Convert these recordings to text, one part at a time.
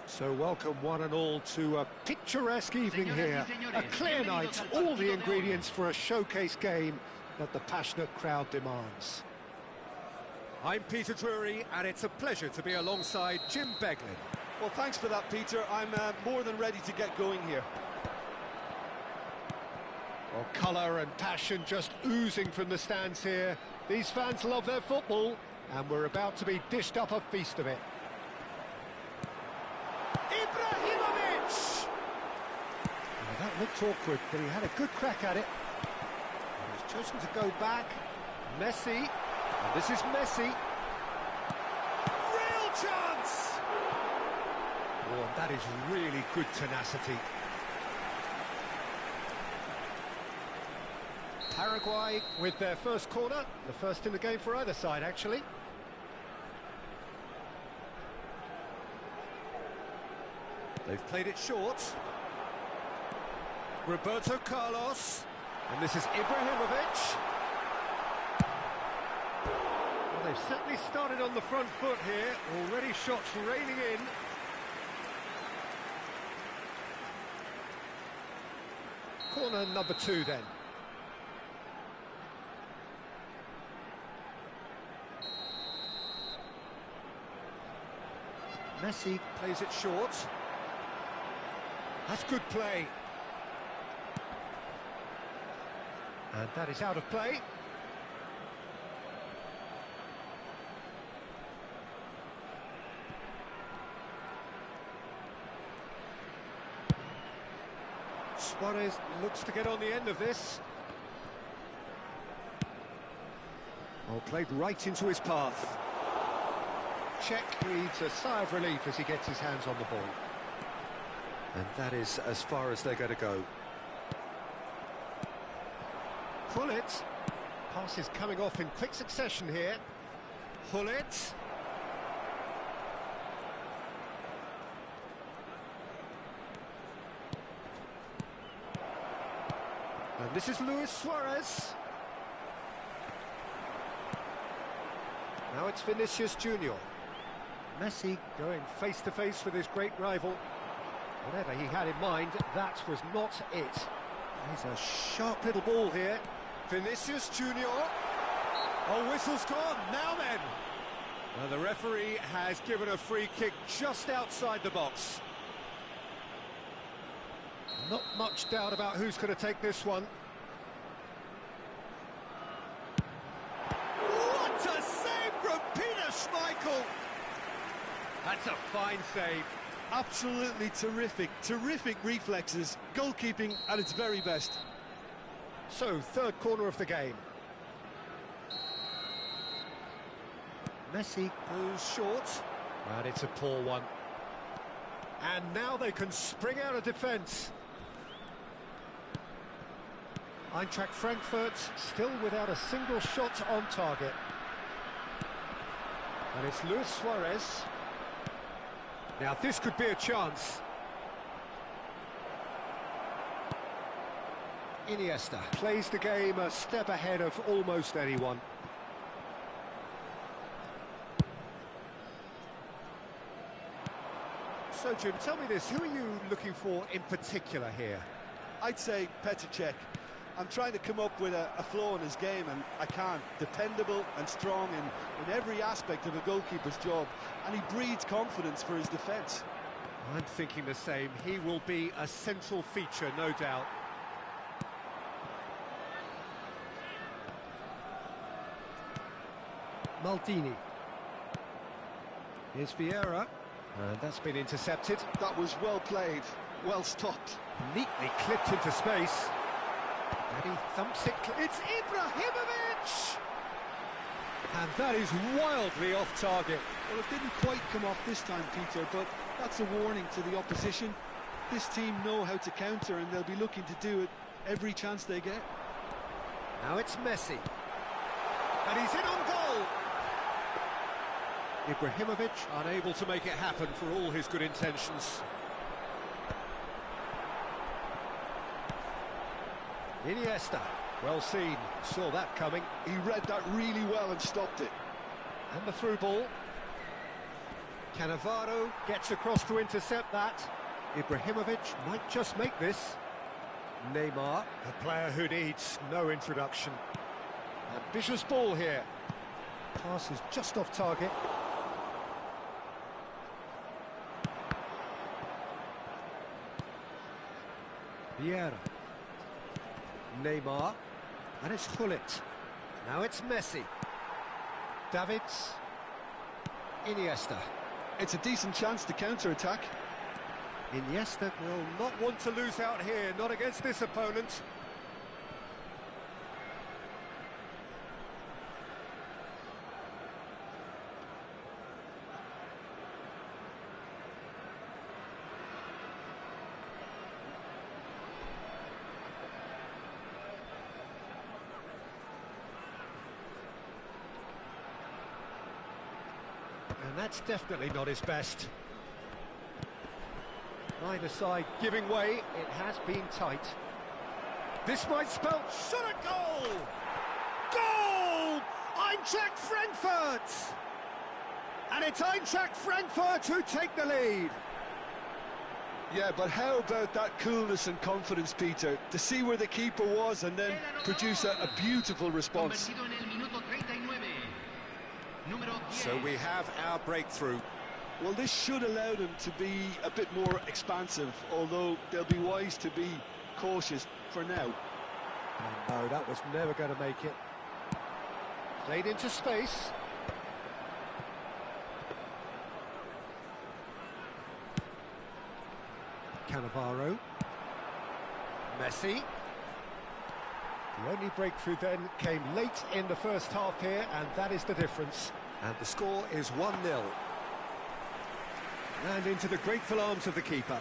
So welcome one and all to a picturesque evening here. A clear night, all the ingredients for a showcase game that the passionate crowd demands. I'm Peter Drury, and it's a pleasure to be alongside Jim Beglin. Well, thanks for that, Peter. I'm more than ready to get going here. Well, colour and passion just oozing from the stands here. These fans love their football, and we're about to be dished up a feast of it. Ibrahimovic! Well, that looked awkward, but he had a good crack at it. He's chosen to go back. Messi, and this is Messi. Real chance! Oh, and that is really good tenacity. Paraguay with their first corner, the first in the game for either side, actually. They've played it short. Roberto Carlos, and this is Ibrahimovic. Well, they've certainly started on the front foot here, already shots raining in. Corner number 2 then. Messi plays it short. That's good play. And that is out of play. Suarez looks to get on the end of this. Oh, played right into his path. Czech breathes a sigh of relief as he gets his hands on the ball. And that is as far as they're going to go. Hullet. Pass is coming off in quick succession here. Hullet. And this is Luis Suarez. Now it's Vinicius Junior. Messi going face-to-face with his great rival. Whatever he had in mind, that was not it. He's a sharp little ball here. Vinicius Junior. Oh, whistle's gone. Now then. Well, the referee has given a free kick just outside the box. Not much doubt about who's going to take this one. What a save from Peter Schmeichel! That's a fine save. Absolutely terrific, terrific reflexes. Goalkeeping at its very best. So, third corner of the game. Messi goes short. And it's a poor one. And now they can spring out of defence. Eintracht Frankfurt still without a single shot on target. And it's Luis Suarez. Now this could be a chance. Iniesta plays the game a step ahead of almost anyone. So Jim, tell me this, who are you looking for in particular here? I'd say Petr Cech. I'm trying to come up with a flaw in his game, and I can't. Dependable and strong in every aspect of a goalkeeper's job, and he breeds confidence for his defence. I'm thinking the same. He will be a central feature, no doubt. Maldini. Here's Vieira. And that's been intercepted. That was well played, well stopped. Neatly clipped into space. And he thumps it. It's Ibrahimovic! And that is wildly off target. Well, it didn't quite come off this time, Peter, but that's a warning to the opposition. This team know how to counter, and they'll be looking to do it every chance they get. Now it's Messi. And he's in on goal! Ibrahimovic unable to make it happen for all his good intentions. Iniesta, well seen, saw that coming. He read that really well and stopped it. And the through ball. Cannavaro gets across to intercept that. Ibrahimovic might just make this. Neymar, a player who needs no introduction. Ambitious ball here. Pass is just off target. Vieira. Neymar. And it's Gullit. Now it's Messi. Davids. Iniesta. It's a decent chance to counter-attack. Iniesta will not want to lose out here, not against this opponent. And that's definitely not his best. Neither side giving way, it has been tight. This might spell shot at goal! Goal! Eintracht Frankfurt! And it's Eintracht Frankfurt who take the lead. Yeah, but how about that coolness and confidence, Peter, to see where the keeper was and then produce a beautiful response. So we have our breakthrough. Well, this should allow them to be a bit more expansive, although they'll be wise to be cautious for now. Oh, no, that was never going to make it. Played into space. Cannavaro. Messi. The only breakthrough then came late in the first half here, and that is the difference. And the score is 1-0. And into the grateful arms of the keeper.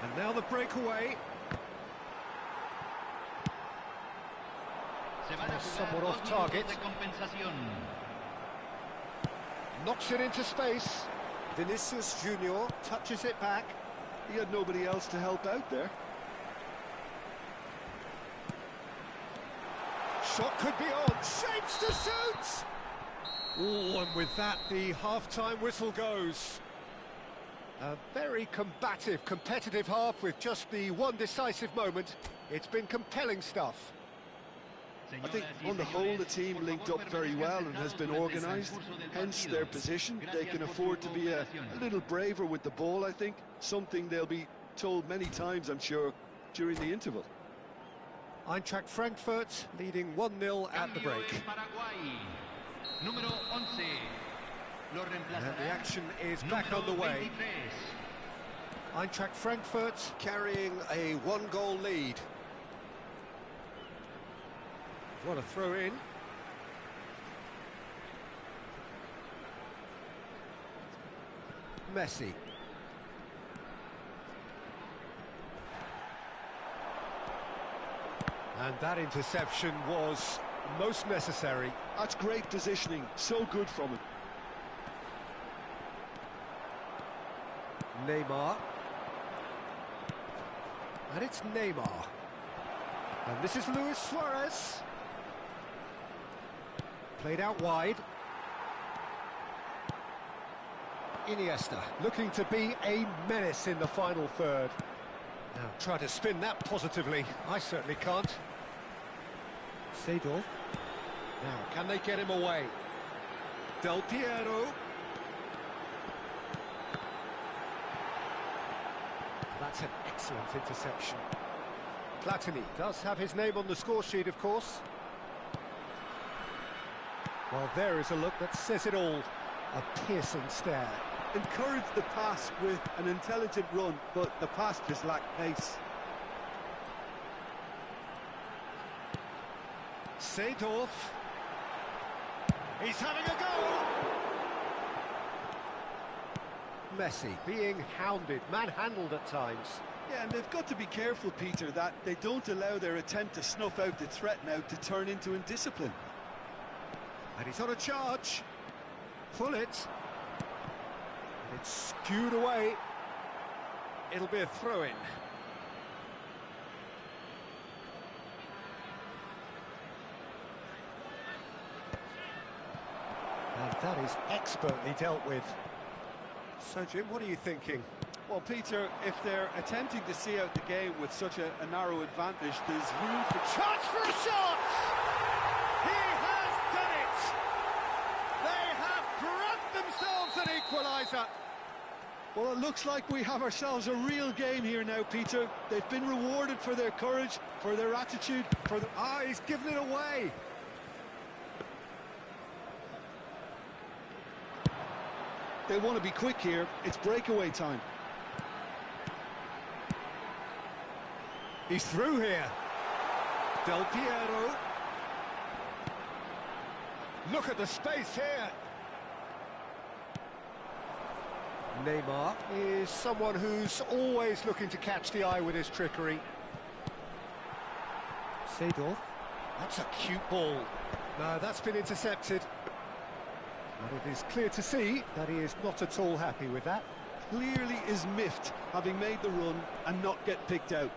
And now the breakaway. Somewhat off target. Knocks it into space. Vinicius Junior touches it back. He had nobody else to help out there. Shot could be on. Shapes to shoot! Oh, and with that, the half-time whistle goes. A very combative, competitive half with just the one decisive moment. It's been compelling stuff. I think on the whole the team linked up very well and has been organised, hence their position. They can afford to be a little braver with the ball, I think, something they'll be told many times, I'm sure, during the interval. Eintracht Frankfurt leading 1-0 at the break. And the action is back on the way. Eintracht Frankfurt carrying a one-goal lead. What a throw in. Messi. And that interception was most necessary. That's great positioning, so good from him. Neymar. And it's Neymar. And this is Luis Suarez. Played out wide. Iniesta looking to be a menace in the final third. Now try to spin that positively. I certainly can't. Seedorf. Now, can they get him away? Del Piero. That's an excellent interception. Platini does have his name on the score sheet, of course. Well, there is a look that says it all. A piercing stare. Encouraged the pass with an intelligent run, but the pass just lacked pace. Seedorf. He's having a go! Messi being hounded, manhandled at times. Yeah, and they've got to be careful, Peter, that they don't allow their attempt to snuff out the threat now to turn into indiscipline. And he's on a charge. Pull it. And it's skewed away. It'll be a throw-in. And That is expertly dealt with. So, Jim, what are you thinking? Well, Peter, if they're attempting to see out the game with such a narrow advantage, there's room for... Chance for a shot! He has done it! They have grabbed themselves an equaliser. Well, it looks like we have ourselves a real game here now, Peter. They've been rewarded for their courage, for their attitude, for the... Ah, he's given it away. They want to be quick here. It's breakaway time. He's through here. Del Piero. Look at the space here. Neymar is someone who's always looking to catch the eye with his trickery. Seedorf. That's a cute ball. No, that's been intercepted. But it is clear to see that he is not at all happy with that. Clearly is miffed, having made the run and not get picked out.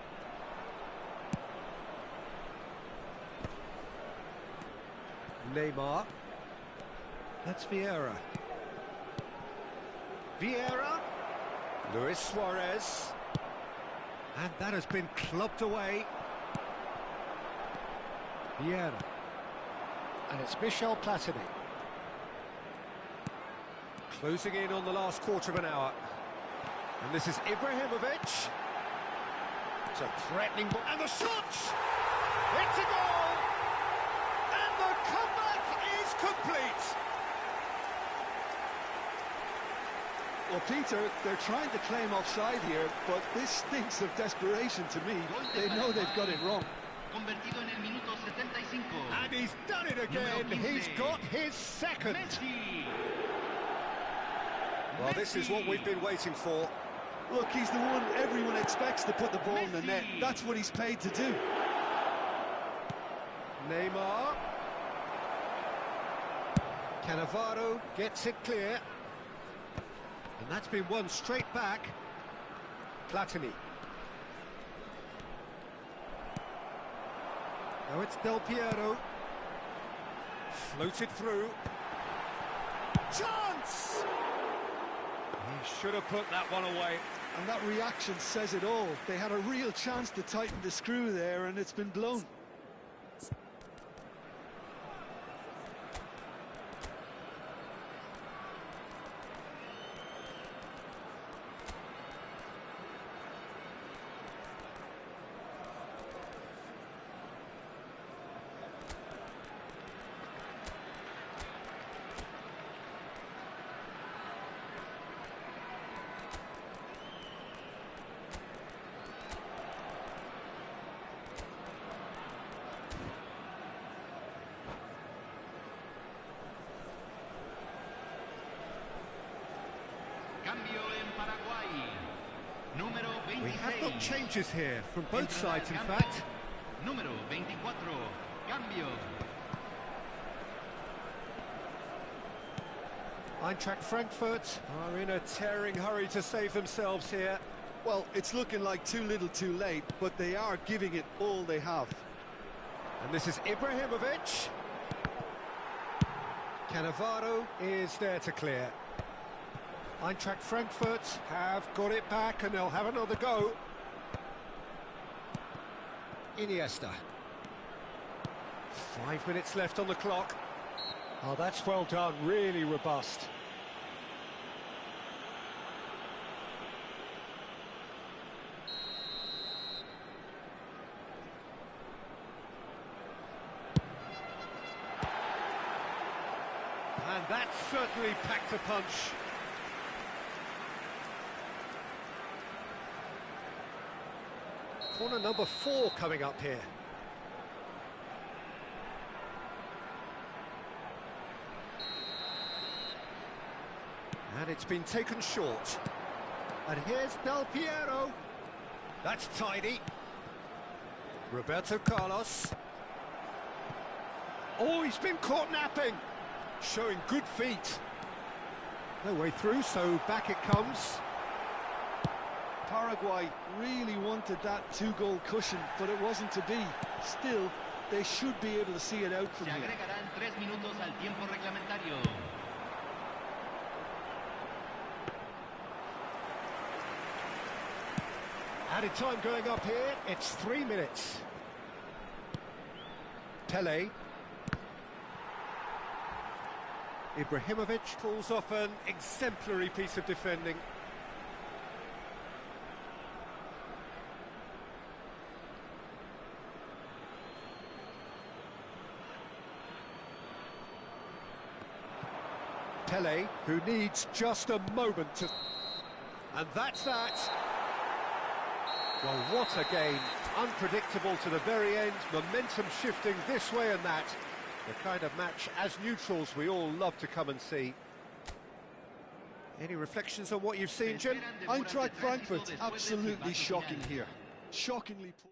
Neymar. That's Vieira. Vieira. Luis Suarez. And that has been clubbed away. Vieira. And it's Michel Platini. Closing in on the last quarter of an hour. And this is Ibrahimovic. It's a threatening ball. And the shot! It's a goal! And the comeback is complete! Well, Peter, they're trying to claim offside here, but this stinks of desperation to me. They know they've got it wrong. And he's done it again. He's got his second. Well, this is what we've been waiting for. Look, he's the one everyone expects to put the ball in the net. That's what he's paid to do. Neymar. Cannavaro gets it clear. And that's been won straight back. Platini. Now it's Del Piero. Floated through. Chance! He should have put that one away. And that reaction says it all. They had a real chance to tighten the screw there, and it's been blown. We have got changes here from both sides, in fact. Número 24, cambio. Eintracht Frankfurt are in a tearing hurry to save themselves here. Well, it's looking like too little too late, but they are giving it all they have. And this is Ibrahimovic. Cannavaro is there to clear. Eintracht Frankfurt have got it back and they'll have another go. Iniesta. 5 minutes left on the clock. Oh, that's well done, really robust. And that certainly packed a punch. Corner number 4 coming up here. And it's been taken short. And here's Del Piero. That's tidy. Roberto Carlos. Oh, he's been caught napping. Showing good feet. No way through, so back it comes. Paraguay really wanted that 2-goal cushion, but it wasn't to be. Still, they should be able to see it out from here. Added time going up here, it's 3 minutes. Pley. Ibrahimovic pulls off an exemplary piece of defending. Pley, who needs just a moment to... And that's that. Well, what a game. Unpredictable to the very end, momentum shifting this way and that. The kind of match, as neutrals, we all love to come and see. Any reflections on what you've seen, Jim? Eintracht Frankfurt, absolutely shocking here. Shockingly poor.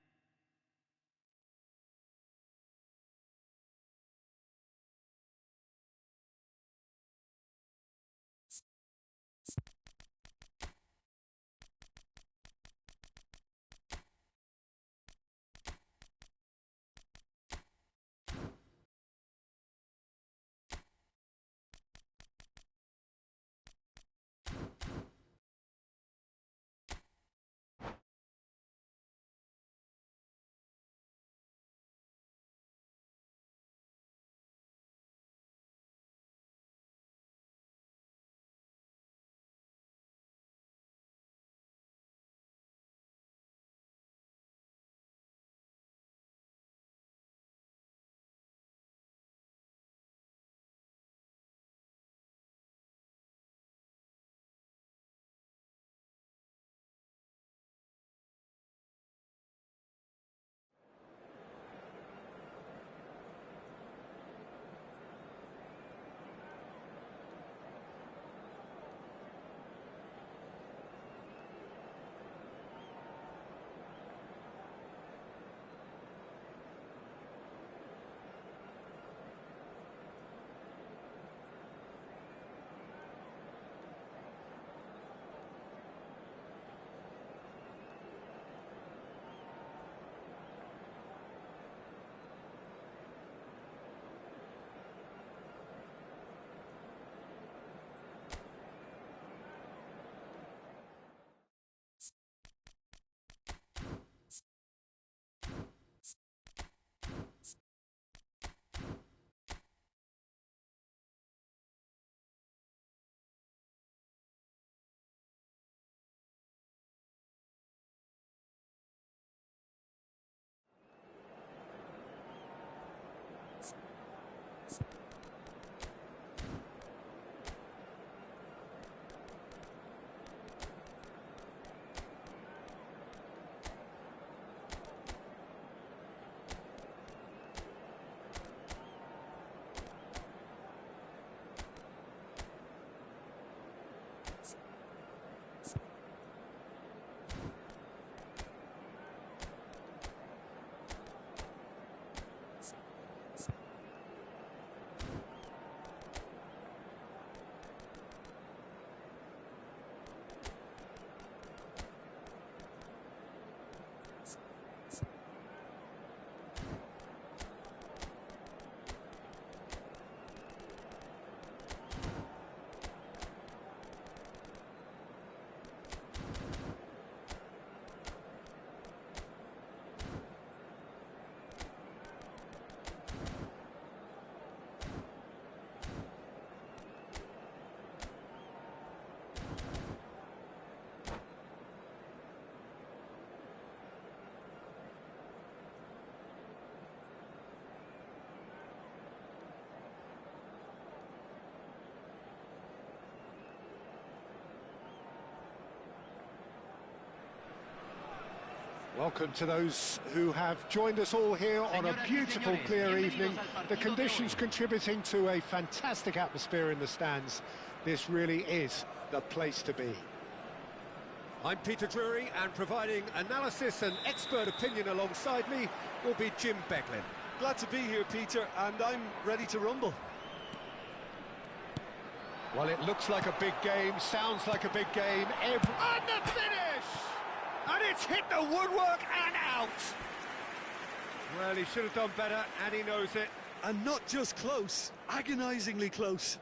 Welcome to those who have joined us all here on a beautiful, clear evening. The conditions contributing to a fantastic atmosphere in the stands. This really is the place to be. I'm Peter Drury, and providing analysis and expert opinion alongside me will be Jim Becklin. Glad to be here, Peter, and I'm ready to rumble. Well, it looks like a big game, sounds like a big game. And the finish! And it's hit the woodwork and out! Well, he should have done better, and he knows it. And not just close, agonisingly close.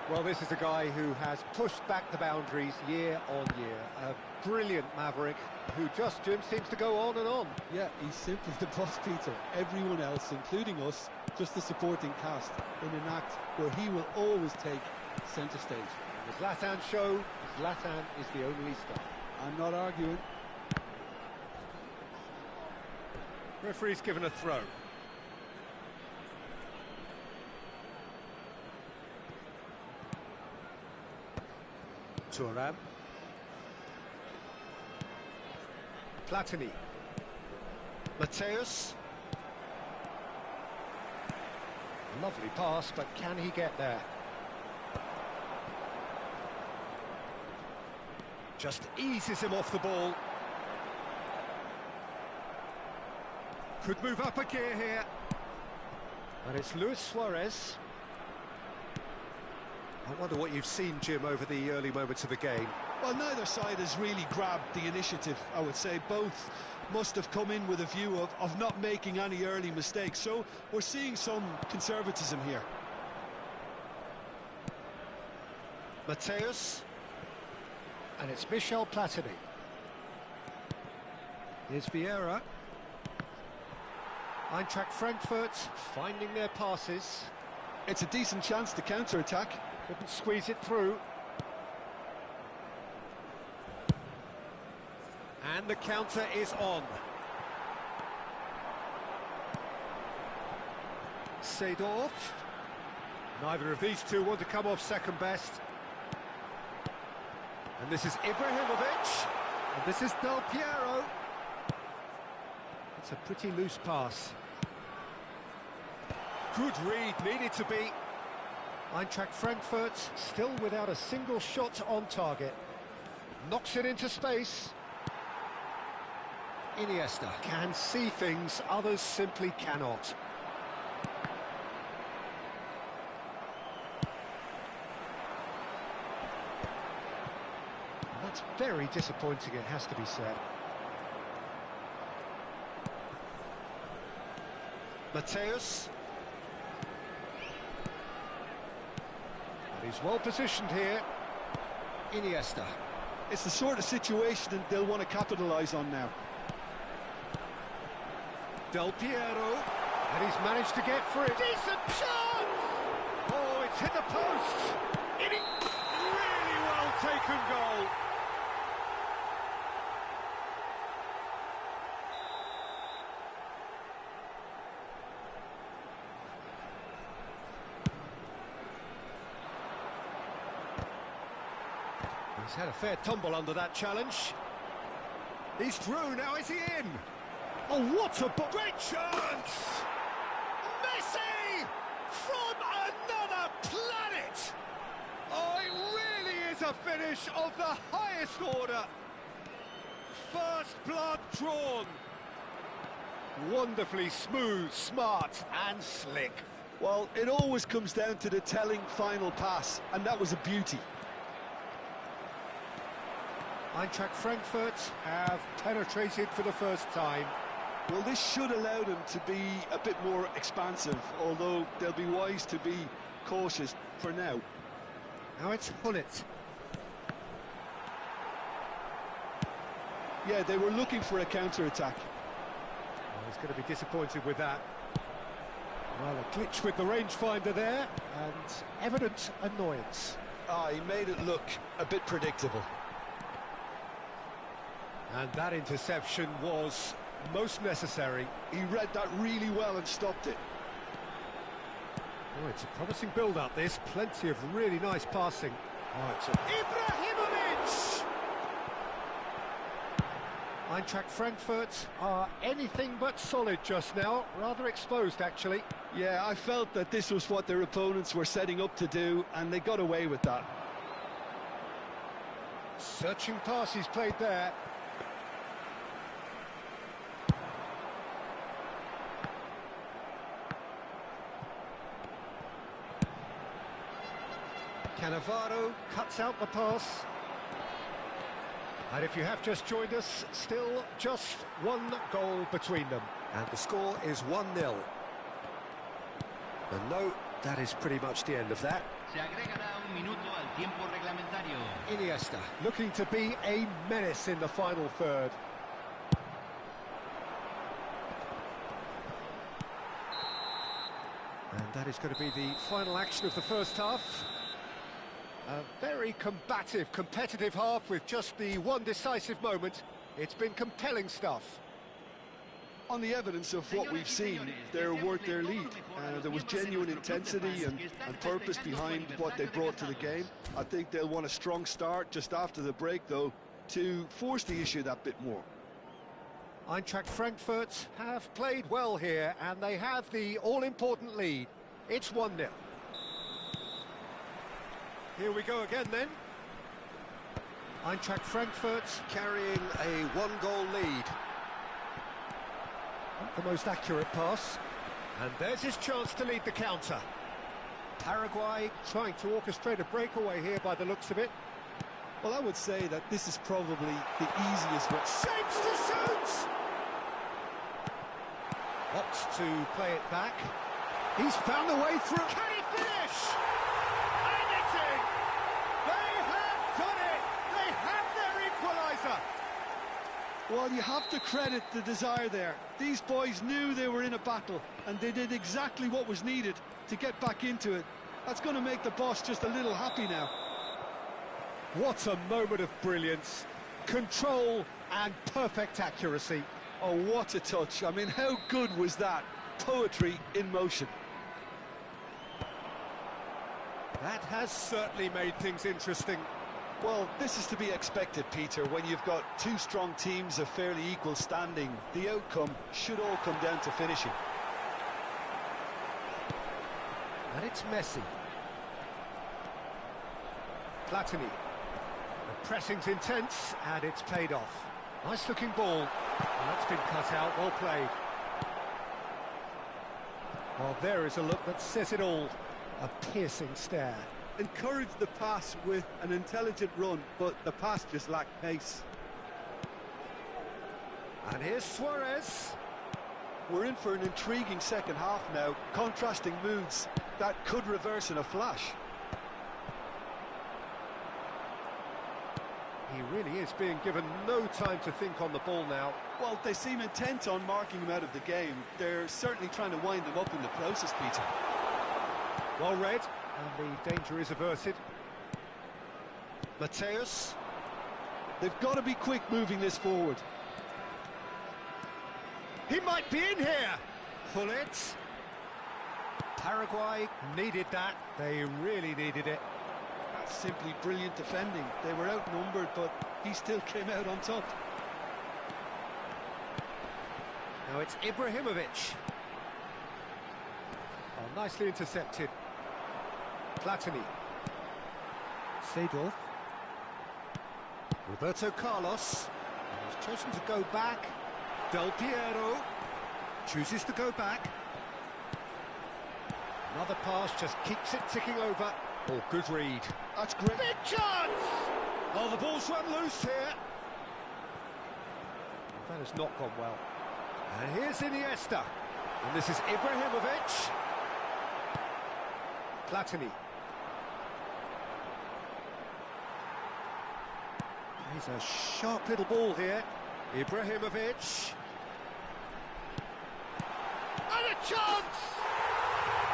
Well, this is a guy who has pushed back the boundaries year on year. A brilliant maverick who just seems to go on and on. Yeah, he's simply the boss, Peter. Everyone else, including us, just the supporting cast in an act where he will always take centre stage. And the Zlatan show, Zlatan is the only star. I'm not arguing. Referee's given a throw. Thuram. Platini. Mateus. Lovely pass, but can he get there? Just eases him off the ball. Could move up a gear here. And it's Luis Suarez. I wonder what you've seen, Jim, over the early moments of the game. Well, neither side has really grabbed the initiative, I would say. Both must have come in with a view of not making any early mistakes. So we're seeing some conservatism here. Mateus. And it's Michel Platini. Here's Vieira. Eintracht Frankfurt finding their passes. It's a decent chance to counter-attack. Couldn't squeeze it through. And the counter is on. Seedorf. Neither of these two want to come off second best. And this is Ibrahimovic. And this is Del Piero. It's a pretty loose pass. Good read, needed to be. Eintracht Frankfurt still without a single shot on target. Knocks it into space. Iniesta can see things others simply cannot. And that's very disappointing, it has to be said. Mateus. And he's well positioned here. Iniesta. It's the sort of situation that they'll want to capitalise on now. Del Piero. And he's managed to get free. Decent chance! Oh, it's hit the post. Really well taken goal. He's had a fair tumble under that challenge. He's through, now is he in? Oh, what a great chance! Messi! From another planet! Oh, it really is a finish of the highest order. First blood drawn. Wonderfully smooth, smart and slick. Well, it always comes down to the telling final pass, and that was a beauty. Eintracht Frankfurt have penetrated for the first time. Well, this should allow them to be a bit more expansive, although they'll be wise to be cautious for now. Now it's Hullet. Yeah, they were looking for a counter-attack. Well, he's going to be disappointed with that. Well, a glitch with the rangefinder there, and evident annoyance. He made it look a bit predictable. And that interception was most necessary. He read that really well and stopped it. Oh, it's a promising build-up, this. Plenty of really nice passing. Oh, it's Ibrahimovic! Eintracht Frankfurt are anything but solid just now. Rather exposed, actually. Yeah, I felt that this was what their opponents were setting up to do, and they got away with that. Searching pass he's played there. Cannavaro cuts out the pass. And if you have just joined us, still just one goal between them. And the score is 1-0. And no, that is pretty much the end of that. Se agregará un minuto al tiempo reglamentario. Iniesta, looking to be a menace in the final third. And that is going to be the final action of the first half. A very combative, competitive half with just the one decisive moment. It's been compelling stuff. On the evidence of what we've seen, they're worth their lead. There was genuine intensity and purpose behind what they brought to the game. I think they'll want a strong start just after the break, though, to force the issue that bit more. Eintracht Frankfurt have played well here, and they have the all-important lead. It's 1-0. Here we go again, then. Eintracht Frankfurt carrying a one-goal lead. Not the most accurate pass. And there's his chance to lead the counter. Paraguay trying to orchestrate a breakaway here by the looks of it. Well, I would say that this is probably the easiest way. Shapes to shoot! Opts to play it back. He's found the way through. Can he finish? And it's in! They have done it! They have their equaliser! Well, you have to credit the desire there. These boys knew they were in a battle, and they did exactly what was needed to get back into it. That's going to make the boss just a little happy now. What a moment of brilliance. Control and perfect accuracy. Oh, what a touch. I mean, how good was that? Poetry in motion. That has certainly made things interesting. Well, this is to be expected, Peter, when you've got two strong teams of fairly equal standing. The outcome should all come down to finishing. And it's Messi. Platini. The pressing's intense, and it's paid off. Nice-looking ball. Well, that's been cut out, well played. Well, there is a look that says it all. A piercing stare. Encouraged the pass with an intelligent run, but the pass just lacked pace. And here's Suarez. We're in for an intriguing second half now, contrasting moods that could reverse in a flash. He really is being given no time to think on the ball now. Well, they seem intent on marking him out of the game. They're certainly trying to wind him up in the process, Peter. Well read, and the danger is averted. Mateus. They've got to be quick moving this forward. He might be in here. Pull it. Paraguay needed that. They really needed it. That's simply brilliant defending. They were outnumbered, but he still came out on top. Now it's Ibrahimovic. Oh, nicely intercepted. Platini. Seedorf. Roberto Carlos. He's chosen to go back. Del Piero chooses to go back. Another pass just keeps it ticking over. Oh, good read. That's great. Big chance! Oh, the ball's run loose here. That has not gone well. And here's Iniesta. And this is Ibrahimovic. Platini. He's a sharp little ball here. Ibrahimovic. And a chance!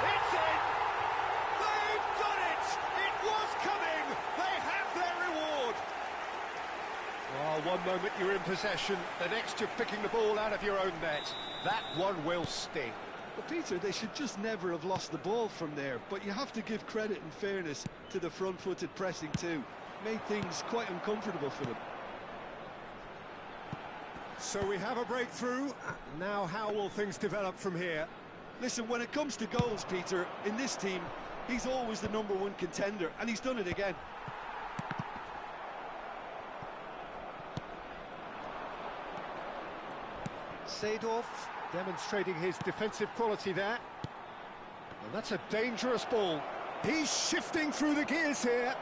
It's in! They've done it! It was coming! They have their reward! Oh, one moment you're in possession, the next you're picking the ball out of your own net. That one will sting. Well, Peter, they should just never have lost the ball from there, but you have to give credit and fairness to the front-footed pressing too. Made things quite uncomfortable for them. So we have a breakthrough. Now how will things develop from here? Listen, when it comes to goals, Peter, in this team, he's always the #1 contender, and he's done it again. Seedorf demonstrating his defensive quality there. And that's a dangerous ball. He's shifting through the gears here.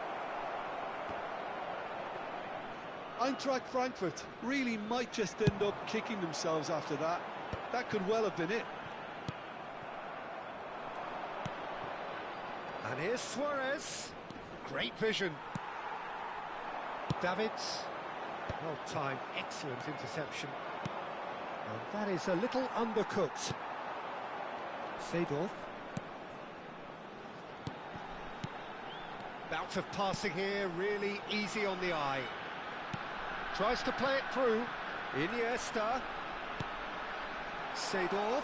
Eintracht Frankfurt really might just end up kicking themselves after that. That could well have been it. And here's Suarez. Great vision. Davids. Well timed, excellent interception. And that is a little undercooked. Seedorf. Bout of passing here, really easy on the eye. Tries to play it through. Iniesta. Seedorf.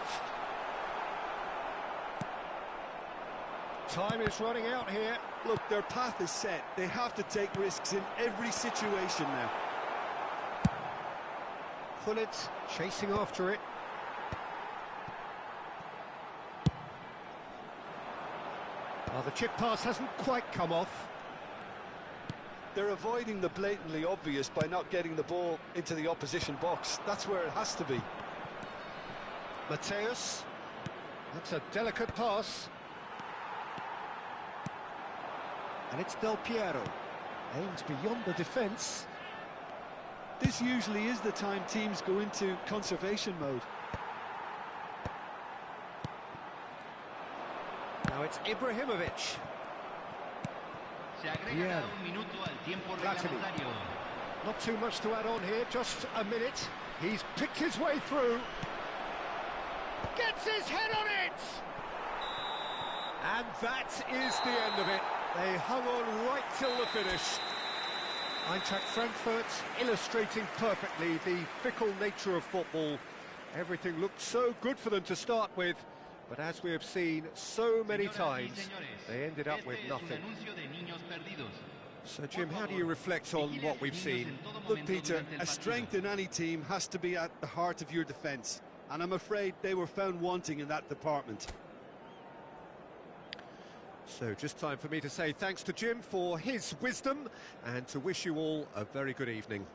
Time is running out here. Look, their path is set. They have to take risks in every situation now. Pullet chasing after it. Well, the chip pass hasn't quite come off. They're avoiding the blatantly obvious by not getting the ball into the opposition box. That's where it has to be. Mateus. That's a delicate pass. And it's Del Piero. Aims beyond the defence. This usually is the time teams go into conservation mode. Now it's Ibrahimovic. Yeah. Not too much to add on here, just a minute. He's picked his way through. Gets his head on it! And that is the end of it. They hung on right till the finish. Eintracht Frankfurt illustrating perfectly the fickle nature of football. Everything looked so good for them to start with, but as we have seen so many times, they ended up with nothing. So, Jim, how do you reflect on what we've seen? Look, Peter, a strength in any team has to be at the heart of your defence, and I'm afraid they were found wanting in that department. So just time for me to say thanks to Jim for his wisdom and to wish you all a very good evening.